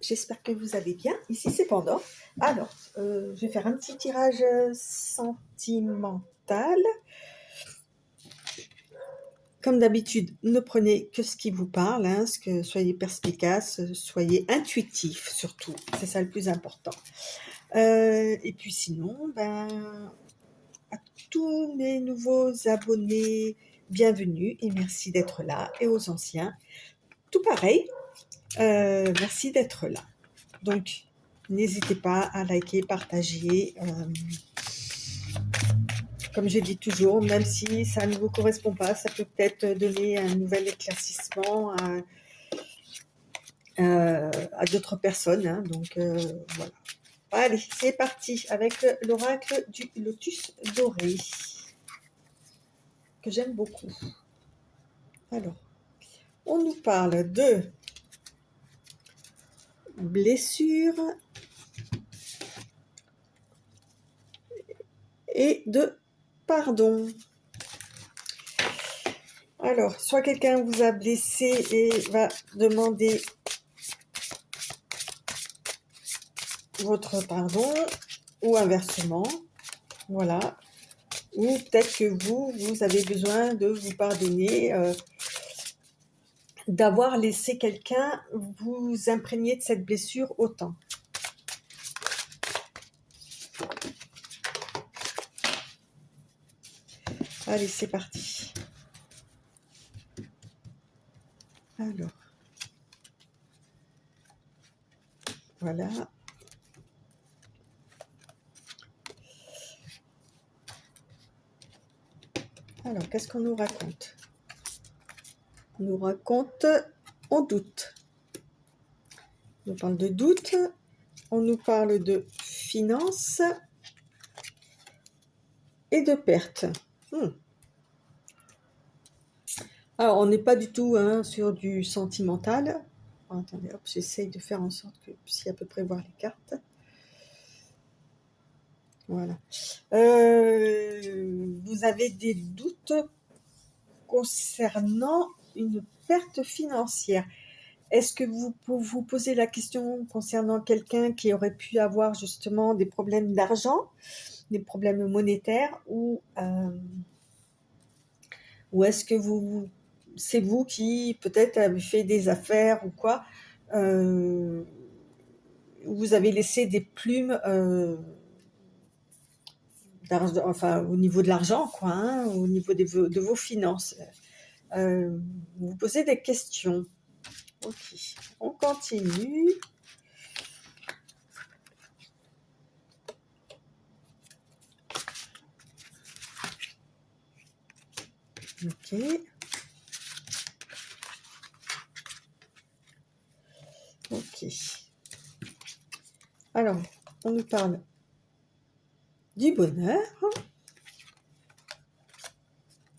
j'espère que vous allez bien. Ici, c'est Pandore. Alors, je vais faire un petit tirage sentimental. Comme d'habitude, ne prenez que ce qui vous parle, hein, soyez perspicace, soyez intuitif surtout, c'est ça le plus important. Et puis sinon, à tous mes nouveaux abonnés, bienvenue et merci d'être là. Et aux anciens, tout pareil, merci d'être là. Donc, n'hésitez pas à liker, partager. Comme je dis toujours, même si ça ne vous correspond pas, ça peut peut-être donner un nouvel éclaircissement à d'autres personnes. Hein, donc, voilà. Allez, c'est parti avec l'oracle du lotus doré, que j'aime beaucoup. Alors, on nous parle de blessures et de pardon. Alors, soit quelqu'un vous a blessé et va demander votre pardon, ou inversement, voilà. Ou peut-être que vous avez besoin de vous pardonner, d'avoir laissé quelqu'un vous imprégner de cette blessure autant. Allez, c'est parti. Alors, voilà. Alors, qu'est-ce qu'on nous raconte? On nous raconte, on doute. On nous parle de doute, on nous parle de finances et de perte. Alors, on n'est pas du tout sur du sentimental. Oh, attendez, hop, j'essaye de faire en sorte que vous puissiez à peu près voir les cartes. Voilà. Vous avez des doutes concernant une perte financière. Est-ce que vous vous posez la question concernant quelqu'un qui aurait pu avoir justement des problèmes d'argent, des problèmes monétaires, ou est-ce que c'est vous qui peut-être avez fait des affaires ou quoi, vous avez laissé des plumes enfin au niveau de l'argent, quoi, hein, au niveau de vos finances. Vous vous posez des questions. Ok, on continue. Ok. Ok. Alors, on nous parle du bonheur,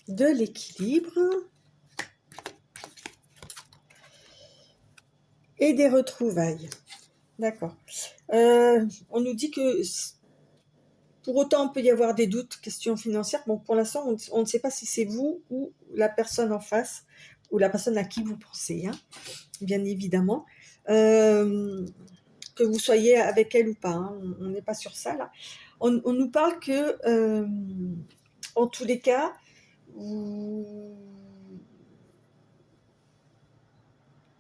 de l'équilibre et des retrouvailles. D'accord. On nous dit que pour autant, on peut y avoir des doutes, questions financières. Bon, pour l'instant, on ne sait pas si c'est vous ou la personne en face, ou la personne à qui vous pensez, hein, bien évidemment. Que vous soyez avec elle ou pas, hein, on n'est pas sur ça, là. On nous parle que, en tous les cas,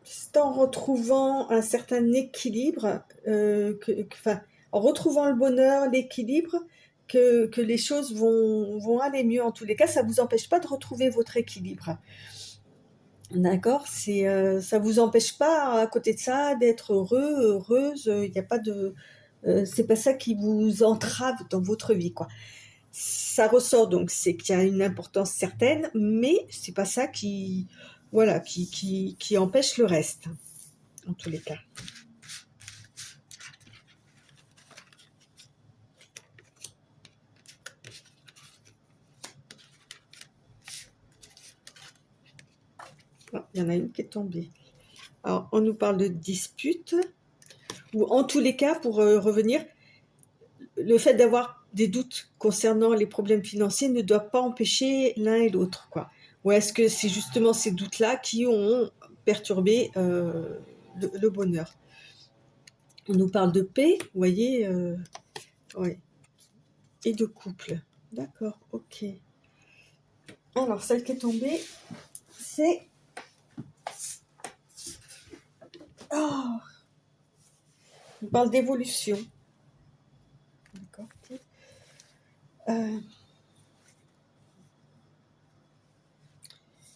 c'est en retrouvant un certain équilibre, en retrouvant le bonheur, l'équilibre, que les choses vont aller mieux. En tous les cas, ça ne vous empêche pas de retrouver votre équilibre. D'accord, ça vous empêche pas, à côté de ça, d'être heureux, heureuse. Il n'y a pas de, c'est pas ça qui vous entrave dans votre vie, quoi. Ça ressort donc, c'est qu'il y a une importance certaine, mais c'est pas ça qui, voilà, qui empêche le reste, en tous les cas. Oh, il y en a une qui est tombée. Alors, on nous parle de dispute, ou en tous les cas, pour revenir, le fait d'avoir des doutes concernant les problèmes financiers ne doit pas empêcher l'un et l'autre, quoi. Ou est-ce que c'est justement ces doutes-là qui ont perturbé le bonheur? On nous parle de paix, vous voyez, ouais, et de couple. D'accord, ok. Alors, celle qui est tombée, c'est... Oh, on parle d'évolution. D'accord, ok.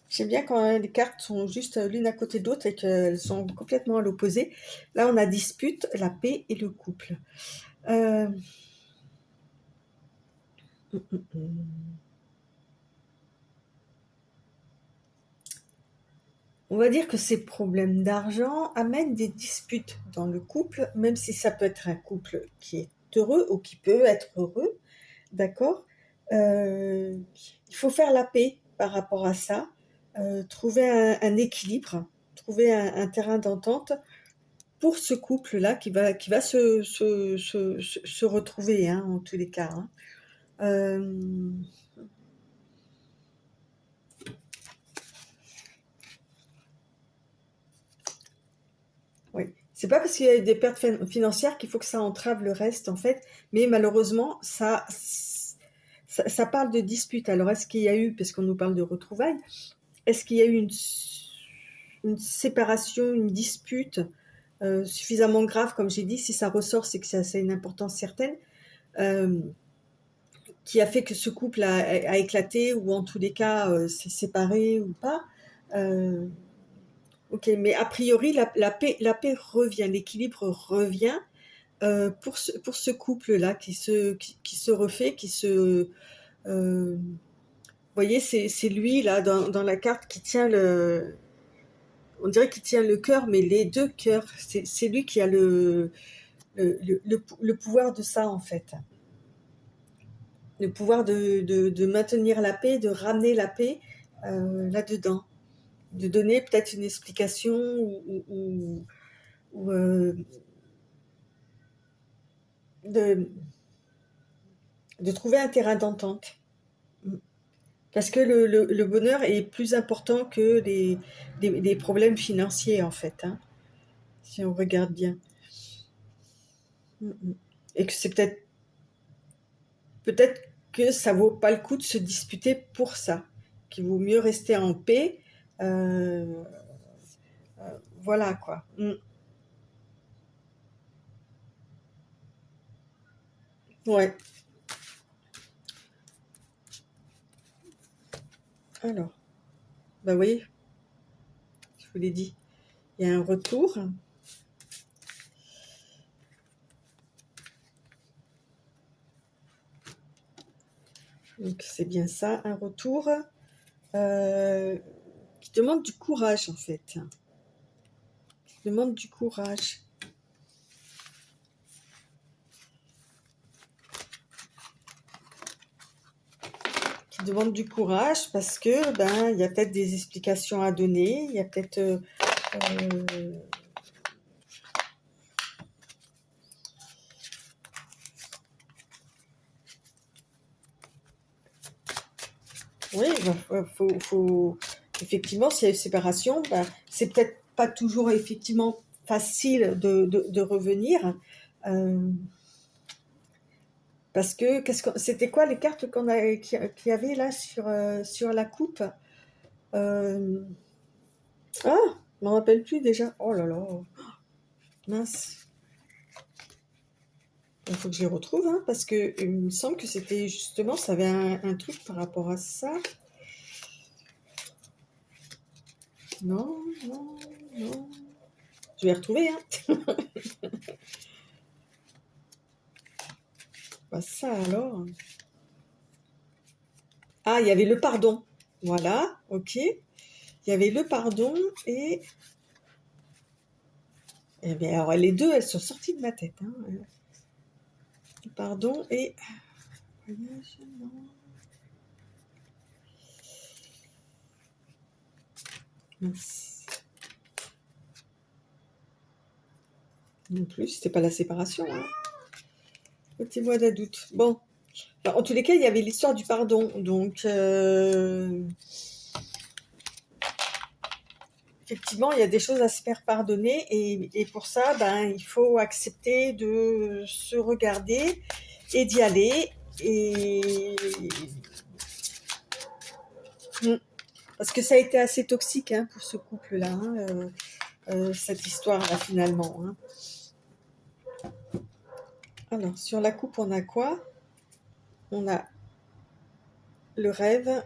J'aime bien quand les cartes sont juste l'une à côté de l'autre et qu'elles sont complètement à l'opposé. Là, on a dispute, la paix et le couple. Euh, hum, hum, hum. On va dire que ces problèmes d'argent amènent des disputes dans le couple, même si ça peut être un couple qui est heureux ou qui peut être heureux, d'accord. Euh, il faut faire la paix par rapport à ça, trouver un équilibre, trouver un terrain d'entente pour ce couple-là qui va se retrouver, hein, en tous les cas. Hein. Euh, oui. C'est pas parce qu'il y a des pertes financières qu'il faut que ça entrave le reste, en fait, mais malheureusement, ça parle de dispute. Alors, est-ce qu'il y a eu, parce qu'on nous parle de retrouvailles, est-ce qu'il y a eu une séparation, une dispute suffisamment grave, comme j'ai dit, si ça ressort, c'est que ça a une importance certaine, euh, qui a fait que ce couple a éclaté, ou en tous les cas s'est séparé ou pas. Euh, ok, mais a priori, la paix revient, l'équilibre revient pour ce couple-là qui se refait, vous voyez, c'est lui, là, dans la carte, qui tient le... On dirait qu'il tient le cœur, mais les deux cœurs. C'est lui qui a le pouvoir de ça, en fait. Le pouvoir de maintenir la paix, de ramener la paix là-dedans. De donner peut-être une explication ou, de, de trouver un terrain d'entente. Parce que le bonheur est plus important que les problèmes financiers, en fait, hein, si on regarde bien. Et que c'est peut-être que ça vaut pas le coup de se disputer pour ça, qu'il vaut mieux rester en paix. euh, voilà, quoi. Ouais. Alors, bah oui, je vous l'ai dit, il y a un retour. Donc c'est bien ça, un retour euh, qui demande du courage, en fait. Qui demande du courage. Qui demande du courage parce que ben il y a peut-être des explications à donner, il y a peut-être oui, ben, effectivement, s'il y a une séparation, ben, c'est peut-être pas toujours effectivement facile de revenir. euh, Parce que c'était quoi les cartes qu'il y avait là sur la coupe. Euh, ah, je m'en rappelle plus déjà. Oh là là, mince. Il faut que je les retrouve, hein, parce que il me semble que c'était justement, ça avait un truc par rapport à ça. Non, non, non. Je vais retrouver, hein. Pas ça alors. Ah, il y avait le pardon. Voilà, ok. Il y avait le pardon et... Eh bien, alors les deux, elles sont sorties de ma tête. Hein. Le pardon et... Mince. Non plus, c'était pas la séparation. Hein. Petit voix d'un doute. Bon. Enfin, en tous les cas, il y avait l'histoire du pardon. Donc, effectivement, il y a des choses à se faire pardonner et pour ça, ben, il faut accepter de se regarder et d'y aller. Et Mm. Parce que ça a été assez toxique hein, pour ce couple-là, hein, cette histoire-là finalement. Hein. Alors, sur la coupe, on a quoi? On a le rêve.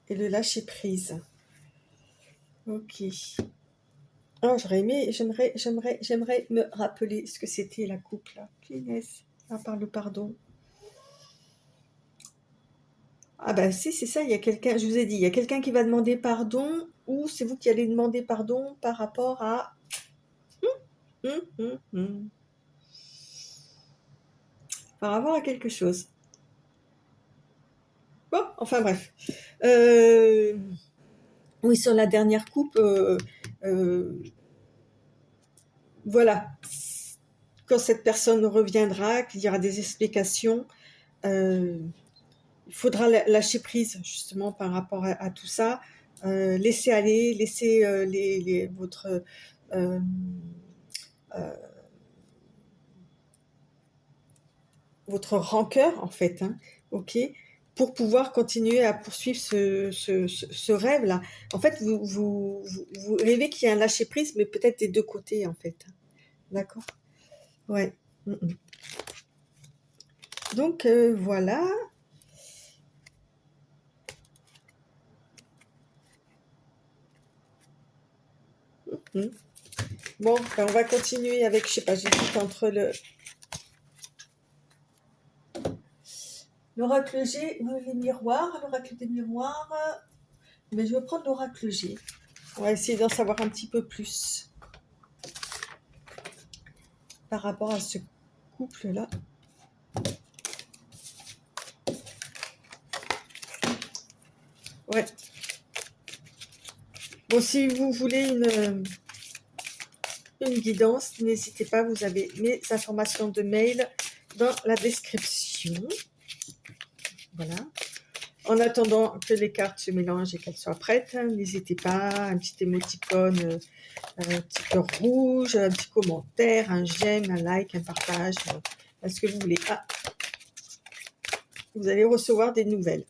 Et le lâcher prise. Ok. Oh, j'aimerais me rappeler ce que c'était la coupe là. Punaise. À part le pardon. Ah bah si, c'est ça, il y a quelqu'un, je vous ai dit, il y a quelqu'un qui va demander pardon ou c'est vous qui allez demander pardon par rapport à... Hum, hum, hum. Par rapport à quelque chose. Bon, enfin bref. Oui, sur la dernière coupe, euh, voilà. Quand cette personne reviendra, qu'il y aura des explications, il faudra lâcher prise justement par rapport à tout ça, laisser aller, laisser votre euh, euh, votre rancœur en fait, hein, ok, pour pouvoir continuer à poursuivre ce rêve-là. En fait, vous rêvez qu'il y a un lâcher prise, mais peut-être des deux côtés en fait. D'accord. Ouais. Mm, mm. Donc voilà. Mm. Bon, ben, on va continuer avec, je sais pas, j'hésite entre l'oracle G, les miroirs, l'oracle des miroirs. Mais je vais prendre l'oracle G. On va essayer d'en savoir un petit peu plus par rapport à ce couple-là. Ouais. Bon, si vous voulez une guidance, n'hésitez pas, vous avez mes informations de mail dans la description. Voilà. En attendant que les cartes se mélangent et qu'elles soient prêtes, n'hésitez pas, un petit émoticône, un petit cœur rouge, un petit commentaire, un j'aime, un like, un partage, ce que vous voulez. Ah, vous allez recevoir des nouvelles.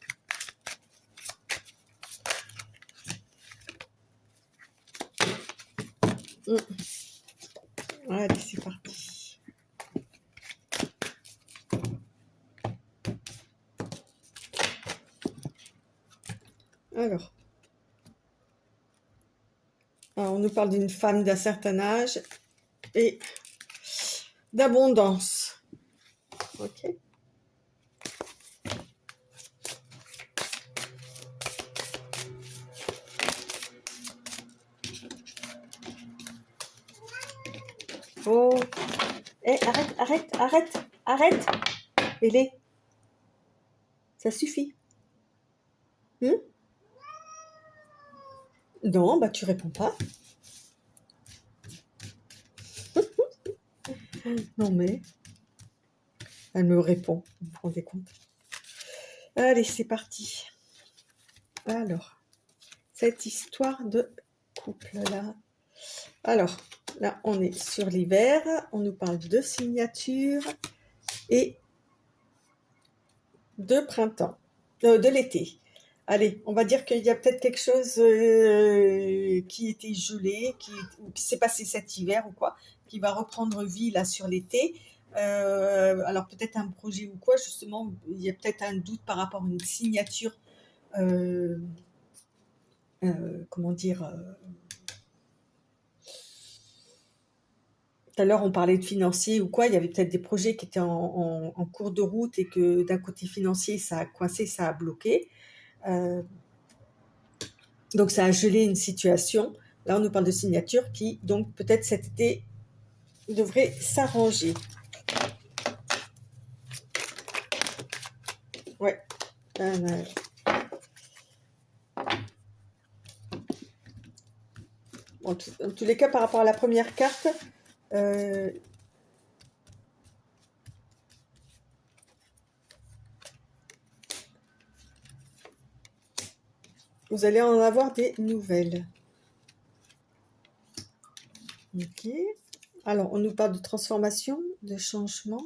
Allez, c'est parti. Alors, on nous parle d'une femme d'un certain âge et d'abondance. Ok. Oh. Arrête. Bélé, ça suffit. Non, bah tu réponds pas. Non mais, elle me répond, vous vous rendez compte? Allez, c'est parti. Alors, cette histoire de couple-là. Alors, là, on est sur l'hiver, on nous parle de signature et de printemps, de l'été. Allez, on va dire qu'il y a peut-être quelque chose qui était gelé, qui s'est passé cet hiver ou quoi, qui va reprendre vie là sur l'été. Alors peut-être un projet ou quoi, justement, il y a peut-être un doute par rapport à une signature, euh, comment dire, tout à l'heure on parlait de financier ou quoi, il y avait peut-être des projets qui étaient en cours de route et que d'un côté financier ça a coincé, ça a bloqué. Donc ça a gelé une situation. Là, on nous parle de signature qui, donc peut-être cet été, devrait s'arranger. Ouais. En tous les cas, par rapport à la première carte, euh, Vous allez en avoir des nouvelles. Ok. Alors, on nous parle de transformation, de changement.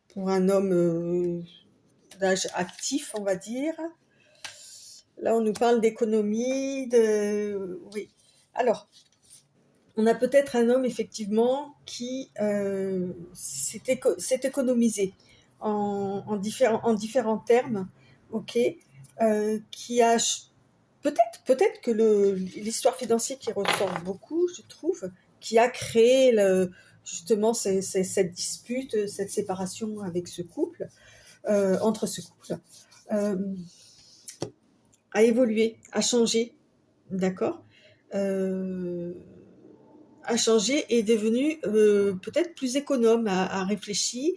Pour un homme d'âge actif, on va dire. Là, on nous parle d'économie, Oui. Alors, on a peut-être un homme, effectivement, qui s'est économisé en différents termes, ok, qui a... Peut-être que l'histoire financière qui ressort beaucoup, je trouve, qui a créé justement cette dispute, cette séparation avec ce couple, entre ce couple, euh, a évolué, a changé, d'accord, a changé et est devenu peut-être plus économe, a réfléchi,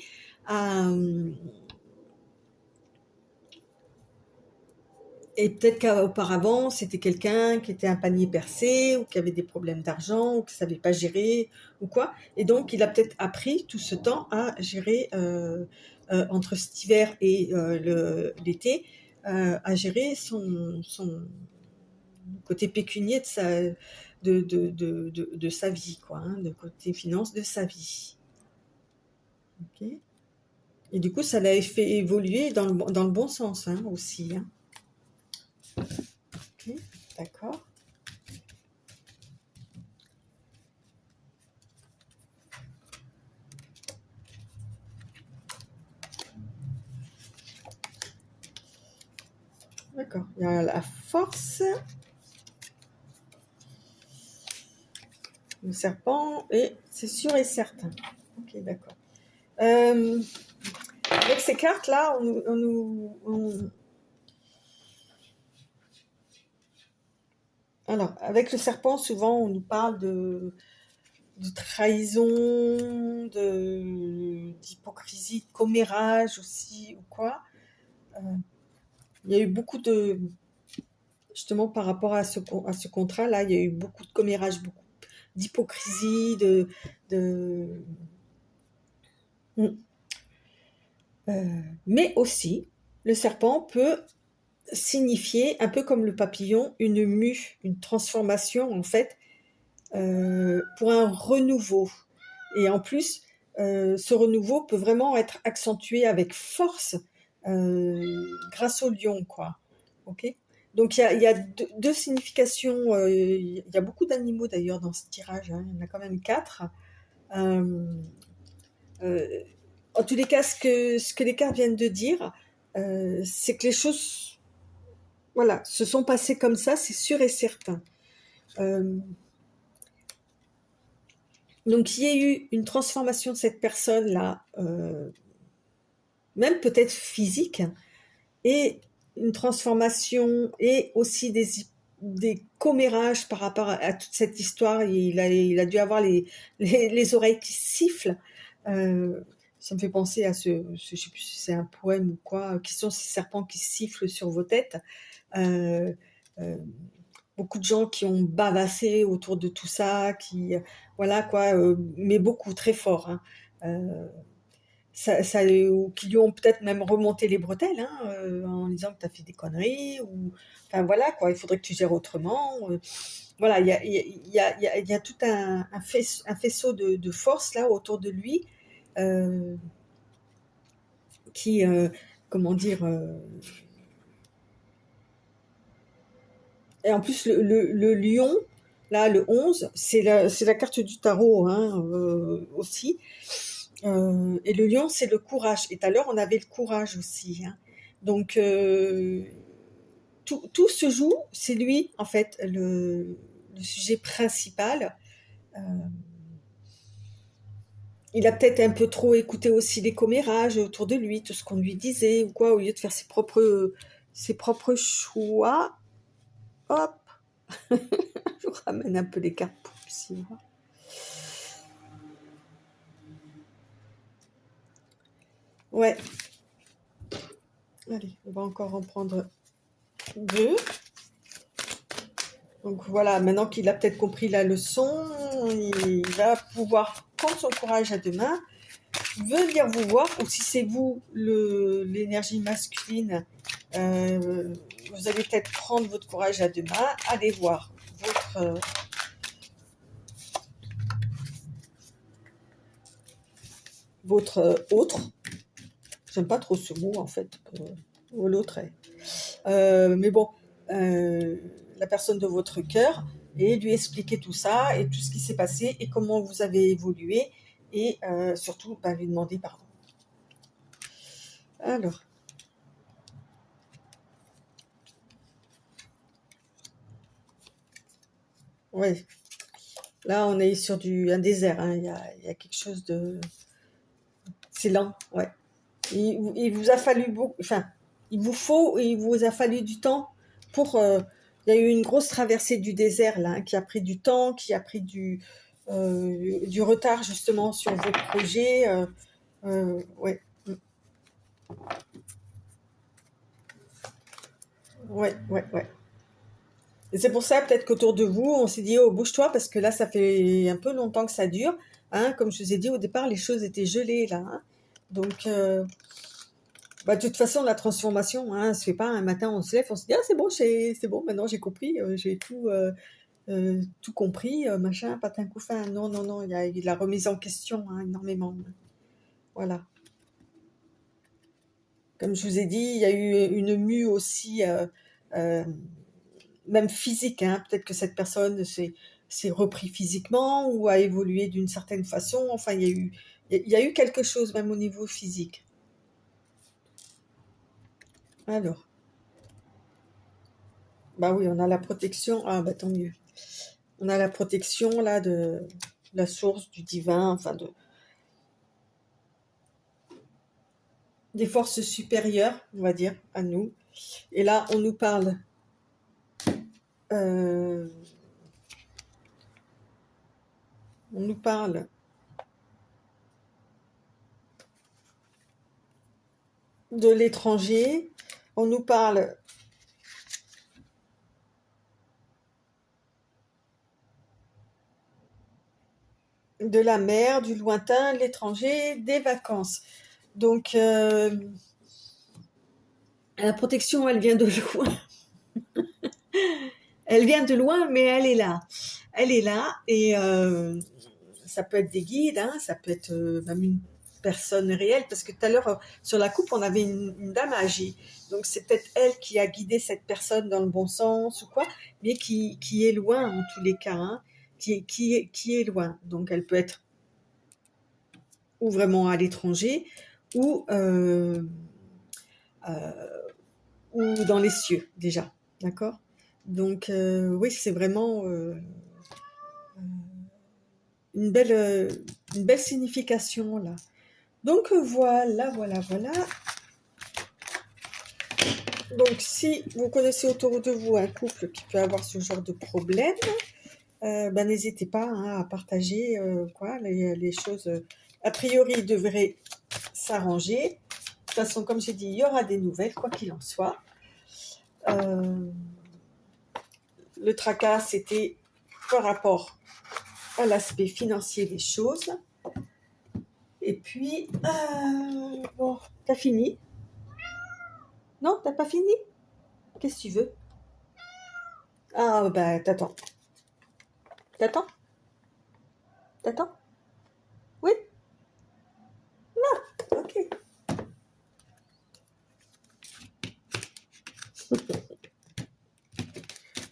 et peut-être qu'auparavant, c'était quelqu'un qui était un panier percé, ou qui avait des problèmes d'argent, ou qui ne savait pas gérer, ou quoi. Et donc, il a peut-être appris tout ce temps à gérer, entre cet hiver et l'été, à gérer son côté pécunier de sa vie, quoi, hein, le côté finance de sa vie. Ok. Et du coup, ça l'a fait évoluer dans le bon sens, hein, aussi, hein. Ok, d'accord. D'accord. Il y a la force, le serpent, et c'est sûr et certain. Ok, d'accord. Avec ces cartes-là, alors, avec le serpent, souvent, on nous parle de trahison, d'hypocrisie, de commérage aussi, ou quoi. Il y a eu beaucoup de... Justement, par rapport à ce contrat-là, il y a eu beaucoup de commérage, beaucoup d'hypocrisie, Mm. Mais aussi, le serpent peut signifier, un peu comme le papillon, une mue, une transformation, en fait, pour un renouveau. Et en plus, ce renouveau peut vraiment être accentué avec force grâce au lion, quoi. Ok. Donc il y a deux significations. Il y a beaucoup d'animaux d'ailleurs dans ce tirage, hein. Il y en a quand même 4. Euh, euh, En tous les cas, ce que les cartes viennent de dire, c'est que les choses, voilà, se sont passées comme ça, c'est sûr et certain. Donc, il y a eu une transformation de cette personne-là, même peut-être physique, et une transformation, et aussi des commérages par rapport à toute cette histoire. Il a dû avoir les oreilles qui sifflent. Ça me fait penser à je sais plus si c'est un poème ou quoi, qui sont ces serpents qui sifflent sur vos têtes. Euh, euh, Beaucoup de gens qui ont bavassé autour de tout ça, voilà quoi, mais beaucoup, très fort, hein. Euh, ou qui lui ont peut-être même remonté les bretelles, hein, en disant que tu as fait des conneries, ou enfin voilà quoi, il faudrait que tu gères autrement. Voilà, il y a tout un faisceau de force là autour de lui, euh, qui, comment dire, et en plus le lion, là le 11, c'est la carte du tarot, hein, aussi. Et le lion, c'est le courage. Et tout à l'heure, on avait le courage aussi, hein. Donc, tout se joue, c'est lui, en fait, le sujet principal. Euh, il a peut-être un peu trop écouté aussi les commérages autour de lui, tout ce qu'on lui disait, ou quoi, au lieu de faire ses propres choix. Hop, je vous ramène un peu les cartes pour aussi voir. Ouais. Allez, on va encore en prendre 2. Donc voilà, maintenant qu'il a peut-être compris la leçon, il va pouvoir prendre son courage à deux mains, venir vous voir, ou si c'est vous l'énergie masculine, Vous allez peut-être prendre votre courage à deux mains, aller voir votre autre. J'aime pas trop ce mot en fait, ou l'autre est. Mais bon, la personne de votre cœur, et lui expliquer tout ça et tout ce qui s'est passé et comment vous avez évolué, et surtout lui demander pardon. Alors, ouais, là on est sur un désert, hein. Il y a quelque chose de... C'est lent, ouais. Il vous a fallu beaucoup, enfin, il vous a fallu du temps pour... il y a eu une grosse traversée du désert là, hein, qui a pris du temps, qui a pris du retard justement sur vos projets. Ouais, ouais, ouais, ouais. Et c'est pour ça peut-être qu'autour de vous, on s'est dit, oh, bouge-toi, parce que là, ça fait un peu longtemps que ça dure. Hein, comme je vous ai dit au départ, les choses étaient gelées là. Hein. Donc, de toute façon, la transformation, hein, se fait pas un matin, on se lève, on se dit, ah, c'est bon, maintenant j'ai compris, j'ai tout compris, machin, patin couffin. Non, non, non, il y a eu de la remise en question, hein, énormément. Voilà. Comme je vous ai dit, il y a eu une mue aussi, même physique. Hein. Peut-être que cette personne s'est repris physiquement ou a évolué d'une certaine façon. Enfin, il y a eu quelque chose même au niveau physique. Alors, bah oui, on a la protection. Ah, bah tant mieux. On a la protection là de la source, du divin, enfin des forces supérieures, on va dire, à nous. Et là, on nous parle on nous parle de l'étranger, on nous parle de la mer, du lointain, de l'étranger, des vacances. Donc, la protection, elle vient de loin. Elle vient de loin, mais elle est là. Elle est là, et ça peut être des guides, hein, ça peut être même une personne réelle, parce que tout à l'heure, sur la coupe, on avait une dame âgée. Donc, c'est peut-être elle qui a guidé cette personne dans le bon sens ou quoi, mais qui est loin en tous les cas, hein, qui est loin. Donc, elle peut être ou vraiment à l'étranger, ou, ou dans les cieux déjà, d'accord. Donc oui, c'est vraiment une belle signification là. Donc voilà, voilà, voilà. Donc si vous connaissez autour de vous un couple qui peut avoir ce genre de problème, n'hésitez pas, hein, à partager les choses. A priori, ils devraient s'arranger. De toute façon, comme j'ai dit, il y aura des nouvelles, quoi qu'il en soit. Le tracas, c'était par rapport à l'aspect financier des choses. Et puis, bon, t'as fini? Non, t'as pas fini? Qu'est-ce que tu veux? Ah, bah, t'attends. T'attends? T'attends? Oui? Non? Ok.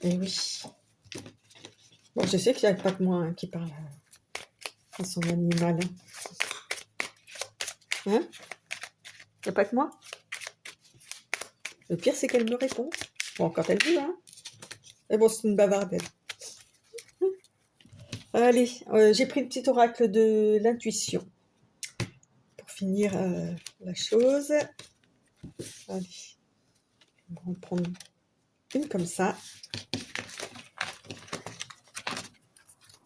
Eh oui. Bon, je sais qu'il n'y a pas que moi, hein, qui parle à son animal. Hein? Il n'y a pas que moi? Le pire, c'est qu'elle me répond. Bon, quand elle veut, hein. Mais bon, c'est une bavardaine. Allez, j'ai pris le petit oracle de l'intuition pour finir la chose. Allez, on va en prendre une comme ça.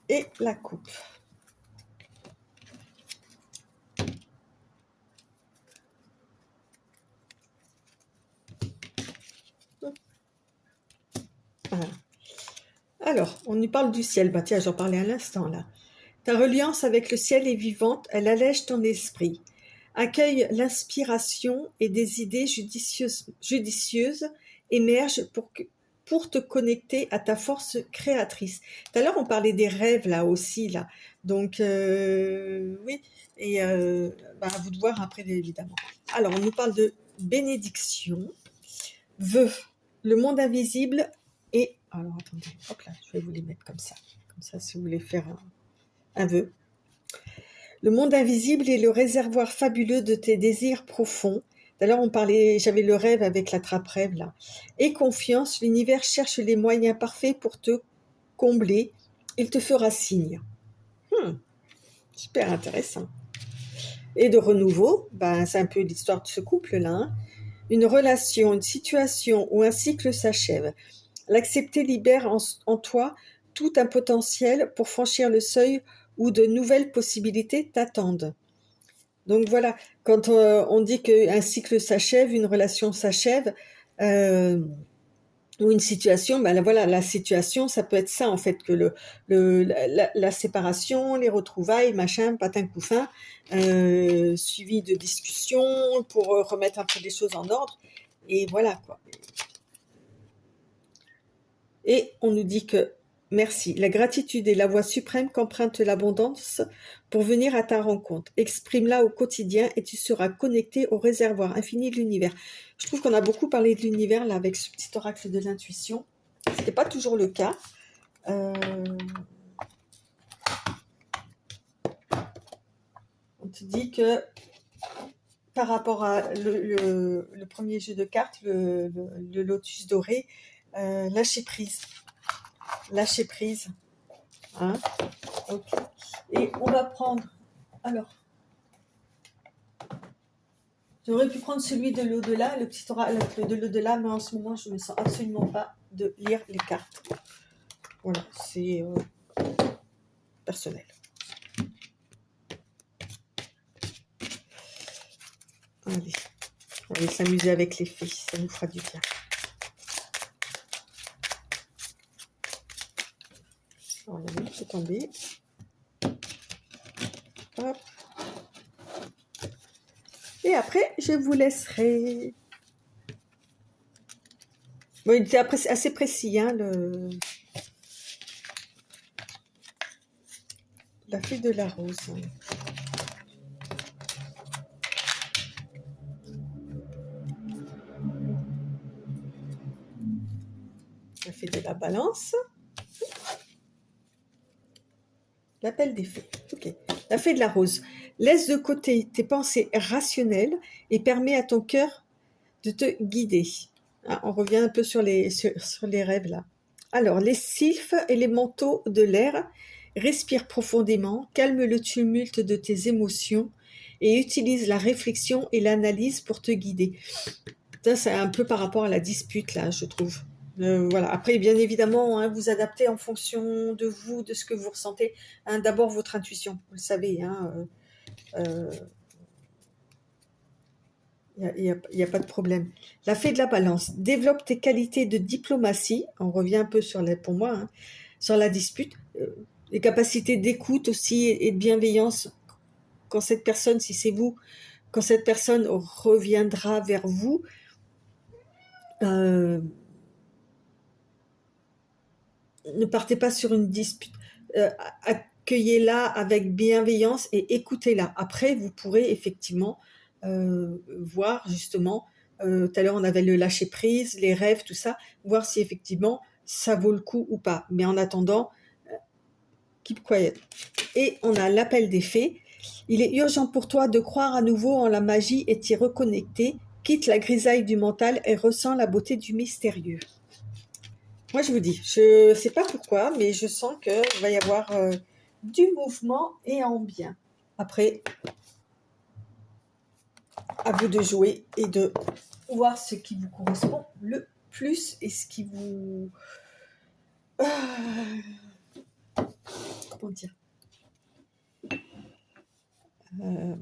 Et la coupe. Voilà. Alors, on nous parle du ciel. Bah tiens, j'en parlais à l'instant là. Ta reliance avec le ciel est vivante, elle allège ton esprit. Accueille l'inspiration et des idées judicieuses émergent pour te connecter à ta force créatrice. Tout à l'heure, on parlait des rêves là aussi, là. Donc, oui, et bah, à vous de voir après, évidemment. Alors, on nous parle de bénédiction, vœux, le monde invisible et... Alors, attendez, hop là, je vais vous les mettre comme ça. Comme ça, si vous voulez faire un vœu. Le monde invisible est le réservoir fabuleux de tes désirs profonds. D'ailleurs, j'avais le rêve avec la trappe-rêve là. Et confiance, l'univers cherche les moyens parfaits pour te combler. Il te fera signe. Super intéressant. Et de renouveau, ben, c'est un peu l'histoire de ce couple-là. Hein. Une relation, une situation ou un cycle s'achève. L'accepter libère en toi tout un potentiel pour franchir le seuil où de nouvelles possibilités t'attendent. Donc voilà, quand on dit qu'un cycle s'achève, une relation s'achève, ou une situation, ben voilà, la situation, ça peut être ça en fait, que la séparation, les retrouvailles, machin, patin couffin, suivi de discussions pour remettre un peu les choses en ordre, et voilà quoi. Et on nous dit que merci, la gratitude est la voie suprême qu'emprunte l'abondance pour venir à ta rencontre. Exprime-la au quotidien et tu seras connecté au réservoir infini de l'univers. Je trouve qu'on a beaucoup parlé de l'univers là avec ce petit oracle de l'intuition. Ce n'est pas toujours le cas. On te dit que par rapport à le premier jeu de cartes, le lotus doré, lâcher prise. Lâcher prise. Hein, ok. Et on va prendre... Alors, j'aurais pu prendre celui de l'au-delà, le petit oracle de l'au-delà, mais en ce moment, je ne me sens absolument pas de lire les cartes. Voilà, c'est personnel. Allez, on va aller s'amuser avec les fées, ça nous fera du bien. On va laisser tomber. Hop. Et après, je vous laisserai. Bon, il était assez précis, hein, la fée de la rose. La fée de la balance. L'appel des fées. Ok. La fée de la rose. Laisse de côté tes pensées rationnelles et permets à ton cœur de te guider. Ah, on revient un peu sur les rêves là. Alors, les sylphes et les manteaux de l'air, respire profondément, calme le tumulte de tes émotions et utilise la réflexion et l'analyse pour te guider. Ça, c'est un peu par rapport à la dispute là, je trouve. Voilà. Après, bien évidemment, hein, vous adaptez en fonction de vous, de ce que vous ressentez. Hein, d'abord, votre intuition, vous le savez. Hein, il n'y a pas de problème. La fée de la balance. Développe tes qualités de diplomatie. On revient un peu pour moi, hein, sur la dispute. Les capacités d'écoute aussi et de bienveillance. Quand cette personne, si c'est vous, quand cette personne reviendra vers vous, ne partez pas sur une dispute. Accueillez-la avec bienveillance et écoutez-la. Après, vous pourrez effectivement voir justement, tout à l'heure on avait le lâcher prise, les rêves, tout ça, voir si effectivement ça vaut le coup ou pas. Mais en attendant, keep quiet. Et on a l'appel des fées. Il est urgent pour toi de croire à nouveau en la magie et t'y reconnecter. Quitte la grisaille du mental et ressens la beauté du mystérieux. Moi, je vous dis, je ne sais pas pourquoi, mais je sens qu'il va y avoir du mouvement et en bien. Après, à vous de jouer et de voir ce qui vous correspond le plus et ce qui vous... comment dire, je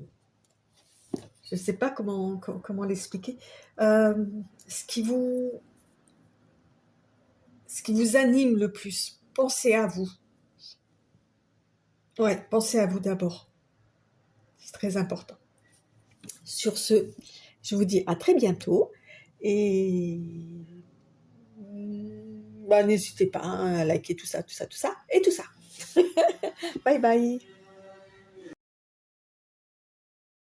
ne sais pas comment l'expliquer. Ce qui vous anime le plus. Pensez à vous. Ouais, pensez à vous d'abord. C'est très important. Sur ce, je vous dis à très bientôt et bah, n'hésitez pas, hein, à liker tout ça, tout ça, tout ça et tout ça. Bye bye.